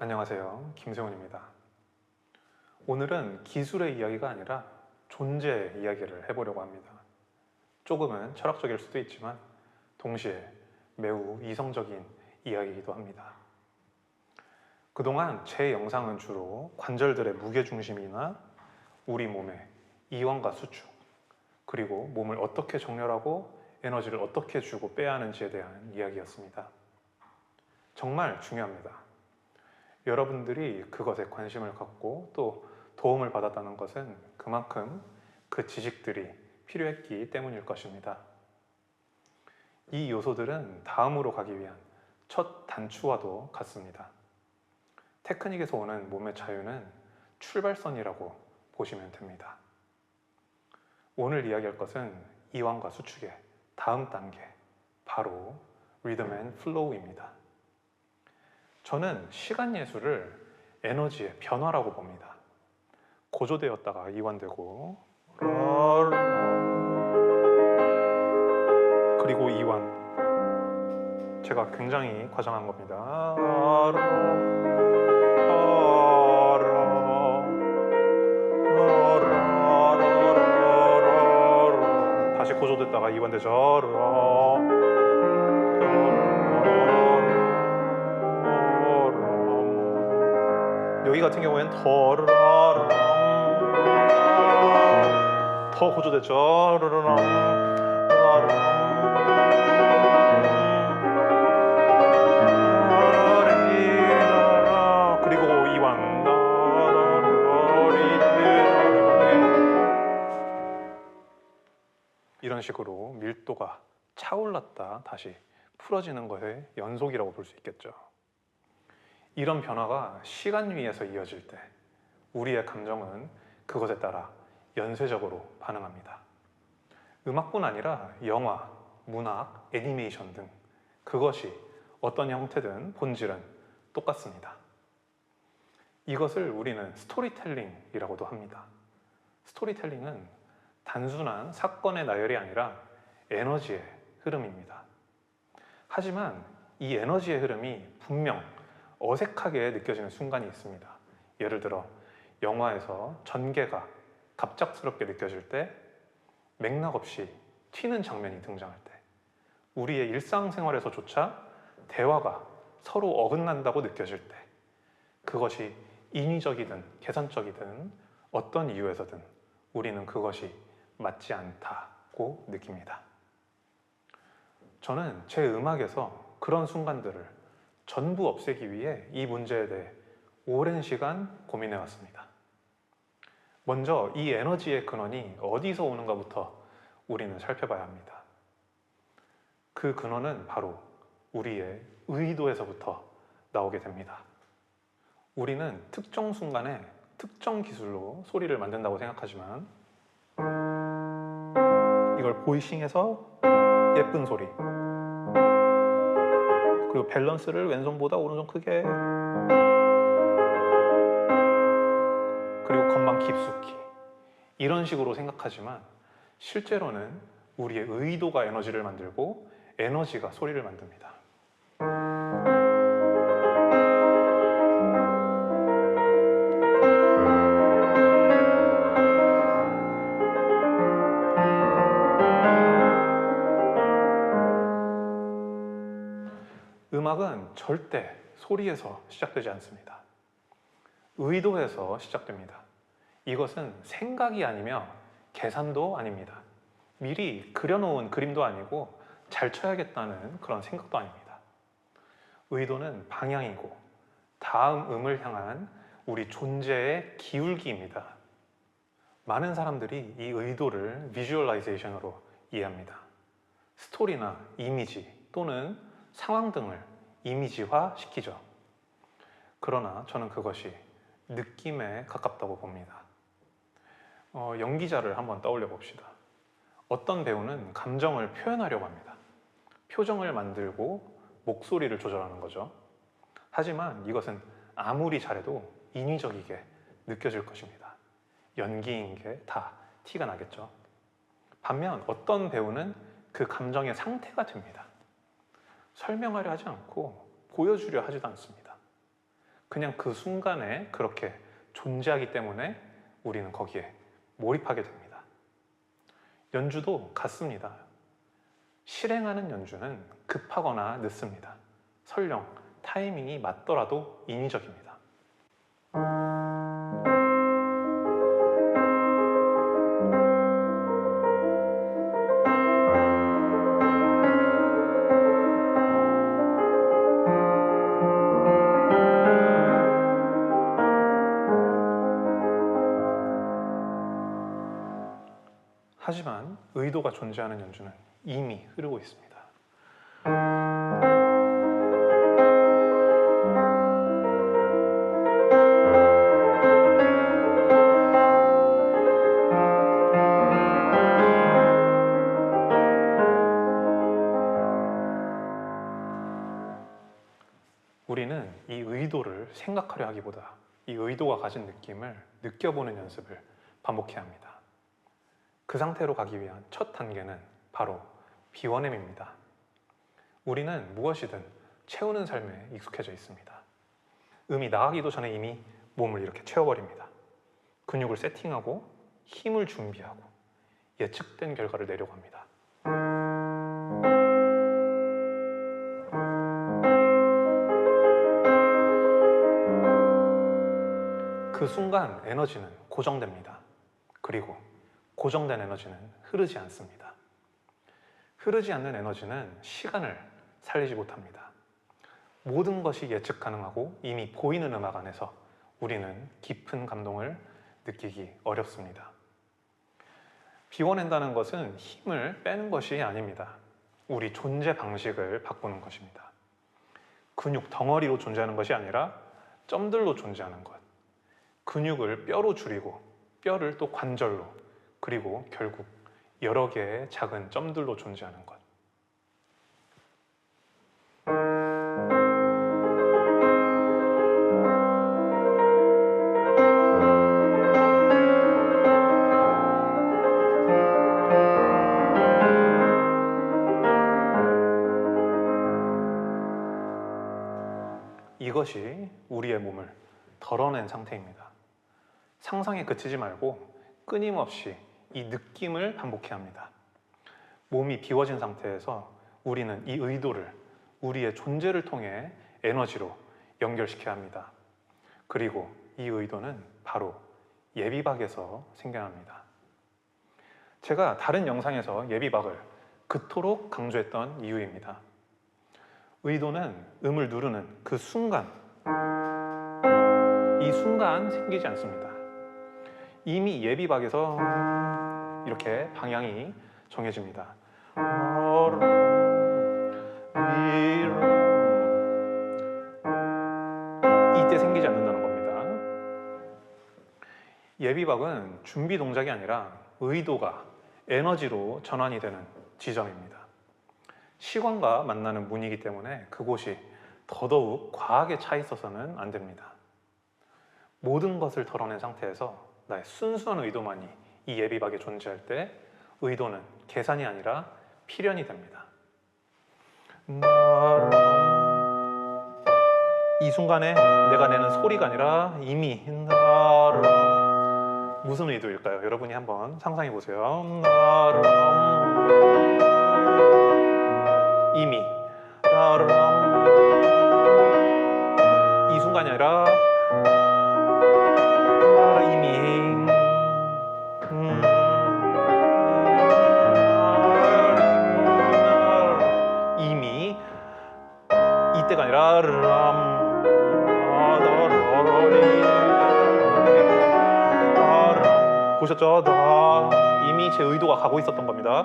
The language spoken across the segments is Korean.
안녕하세요. 김세훈입니다. 오늘은 기술의 이야기가 아니라 존재의 이야기를 해보려고 합니다. 조금은 철학적일 수도 있지만 동시에 매우 이성적인 이야기이기도 합니다. 그동안 제 영상은 주로 관절들의 무게중심이나 우리 몸의 이완과 수축, 그리고 몸을 어떻게 정렬하고 에너지를 어떻게 주고 빼야 하는지에 대한 이야기였습니다. 정말 중요합니다. 여러분들이 그것에 관심을 갖고 또 도움을 받았다는 것은 그만큼 그 지식들이 필요했기 때문일 것입니다. 이 요소들은 다음으로 가기 위한 첫 단추와도 같습니다. 테크닉에서 오는 몸의 자유는 출발선이라고 보시면 됩니다. 오늘 이야기할 것은 이완과 수축의 다음 단계, 바로 리듬 앤 플로우입니다. 저는 시간 예술을 에너지의 변화라고 봅니다. 고조되었다가 이완되고, 그리고 이완. 제가 굉장히 과장한 겁니다. 다시 고조됐다가 이완되죠. 여기 같은 경우에는 더 고조됐죠. 그리고 이완. 이런 식으로 밀도가 차올랐다 다시 풀어지는 것의 연속이라고 볼 수 있겠죠. 이런 변화가 시간 위에서 이어질 때 우리의 감정은 그것에 따라 연쇄적으로 반응합니다. 음악뿐 아니라 영화, 문학, 애니메이션 등 그것이 어떤 형태든 본질은 똑같습니다. 이것을 우리는 스토리텔링이라고도 합니다. 스토리텔링은 단순한 사건의 나열이 아니라 에너지의 흐름입니다. 하지만 이 에너지의 흐름이 분명 어색하게 느껴지는 순간이 있습니다. 예를 들어 영화에서 전개가 갑작스럽게 느껴질 때, 맥락 없이 튀는 장면이 등장할 때, 우리의 일상생활에서조차 대화가 서로 어긋난다고 느껴질 때, 그것이 인위적이든 계산적이든 어떤 이유에서든 우리는 그것이 맞지 않다고 느낍니다. 저는 제 음악에서 그런 순간들을 전부 없애기 위해 이 문제에 대해 오랜 시간 고민해 왔습니다. 먼저 이 에너지의 근원이 어디서 오는가부터 우리는 살펴봐야 합니다. 그 근원은 바로 우리의 의도에서부터 나오게 됩니다. 우리는 특정 순간에 특정 기술로 소리를 만든다고 생각하지만 이걸 보이싱해서 예쁜 소리, 그리고 밸런스를 왼손보다 오른손 크게, 그리고 건반 깊숙이, 이런 식으로 생각하지만 실제로는 우리의 의도가 에너지를 만들고 에너지가 소리를 만듭니다. 음악은 절대 소리에서 시작되지 않습니다. 의도에서 시작됩니다. 이것은 생각이 아니며 계산도 아닙니다. 미리 그려놓은 그림도 아니고 잘 쳐야겠다는 그런 생각도 아닙니다. 의도는 방향이고 다음 음을 향한 우리 존재의 기울기입니다. 많은 사람들이 이 의도를 비주얼라이제이션으로 이해합니다. 스토리나 이미지 또는 상황 등을 이미지화 시키죠. 그러나 저는 그것이 느낌에 가깝다고 봅니다. 연기자를 한번 떠올려 봅시다. 어떤 배우는 감정을 표현하려고 합니다. 표정을 만들고 목소리를 조절하는 거죠. 하지만 이것은 아무리 잘해도 인위적이게 느껴질 것입니다. 연기인 게 다 티가 나겠죠. 반면 어떤 배우는 그 감정의 상태가 됩니다. 설명하려 하지 않고 보여주려 하지도 않습니다. 그냥 그 순간에 그렇게 존재하기 때문에 우리는 거기에 몰입하게 됩니다. 연주도 같습니다. 실행하는 연주는 급하거나 늦습니다. 설령 타이밍이 맞더라도 인위적입니다. 하지만 의도가 존재하는 연주는 이미 흐르고 있습니다. 우리는 이 의도를 생각하려 하기보다 이 의도가 가진 느낌을 느껴보는 연습을 반복해야 합니다. 그 상태로 가기 위한 첫 단계는 바로 비워냄입니다. 우리는 무엇이든 채우는 삶에 익숙해져 있습니다. 음이 나가기도 전에 이미 몸을 이렇게 채워버립니다. 근육을 세팅하고 힘을 준비하고 예측된 결과를 내려고 합니다. 그 순간 에너지는 고정됩니다. 그리고 고정된 에너지는 흐르지 않습니다. 흐르지 않는 에너지는 시간을 살리지 못합니다. 모든 것이 예측 가능하고 이미 보이는 음악 안에서 우리는 깊은 감동을 느끼기 어렵습니다. 비워낸다는 것은 힘을 빼는 것이 아닙니다. 우리 존재 방식을 바꾸는 것입니다. 근육 덩어리로 존재하는 것이 아니라 점들로 존재하는 것. 근육을 뼈로 줄이고 뼈를 또 관절로, 그리고 결국 여러 개의 작은 점들로 존재하는 것. 이것이 우리의 몸을 덜어낸 상태입니다. 상상에 그치지 말고 끊임없이 이 느낌을 반복해야 합니다. 몸이 비워진 상태에서 우리는 이 의도를 우리의 존재를 통해 에너지로 연결시켜야 합니다. 그리고 이 의도는 바로 예비박에서 생겨납니다. 제가 다른 영상에서 예비박을 그토록 강조했던 이유입니다. 의도는 음을 누르는 그 순간, 이 순간 생기지 않습니다. 이미 예비박에서 이렇게 방향이 정해집니다. 이때 생기지 않는다는 겁니다. 예비박은 준비 동작이 아니라 의도가 에너지로 전환이 되는 지점입니다. 시간과 만나는 문이기 때문에 그곳이 더더욱 과하게 차 있어서는 안 됩니다. 모든 것을 덜어낸 상태에서 나의 순수한 의도만이 이 예비박에 존재할 때 의도는 계산이 아니라 필연이 됩니다. 이 순간에 내가 내는 소리가 아니라 이미 무슨 의도일까요? 여러분이 한번 상상해 보세요. 이미 이 순간이 아니라 이미 이때가 아니라 보셨죠? 이미 제 의도가 가고 있었던 겁니다.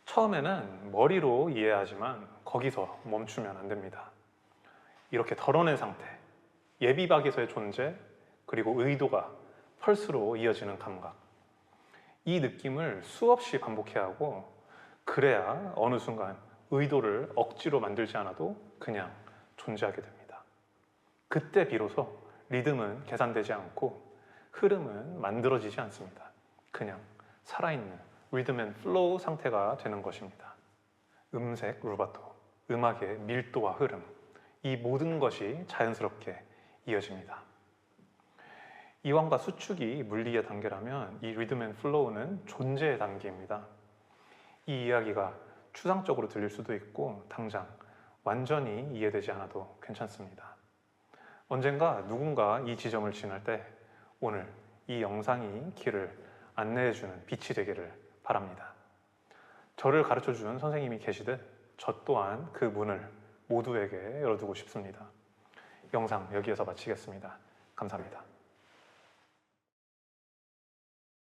처음에는 머리로 이해하지만 거기서 멈추면 안 됩니다. 이렇게 덜어낸 상태, 예비박에서의 존재, 그리고 의도가 펄스로 이어지는 감각, 이 느낌을 수없이 반복해야 하고, 그래야 어느 순간 의도를 억지로 만들지 않아도 그냥 존재하게 됩니다. 그때 비로소 리듬은 계산되지 않고 흐름은 만들어지지 않습니다. 그냥 살아있는 리듬 앤 플로우 상태가 되는 것입니다. 음색, 루바토, 음악의 밀도와 흐름, 이 모든 것이 자연스럽게 이어집니다. 이완과 수축이 물리의 단계라면 이 리듬 앤 플로우는 존재의 단계입니다. 이 이야기가 추상적으로 들릴 수도 있고 당장 완전히 이해되지 않아도 괜찮습니다. 언젠가 누군가 이 지점을 지날 때 오늘 이 영상이 길을 안내해주는 빛이 되기를 바랍니다. 저를 가르쳐준 선생님이 계시듯 저 또한 그 문을 모두에게 열어두고 싶습니다. 영상 여기에서 마치겠습니다. 감사합니다.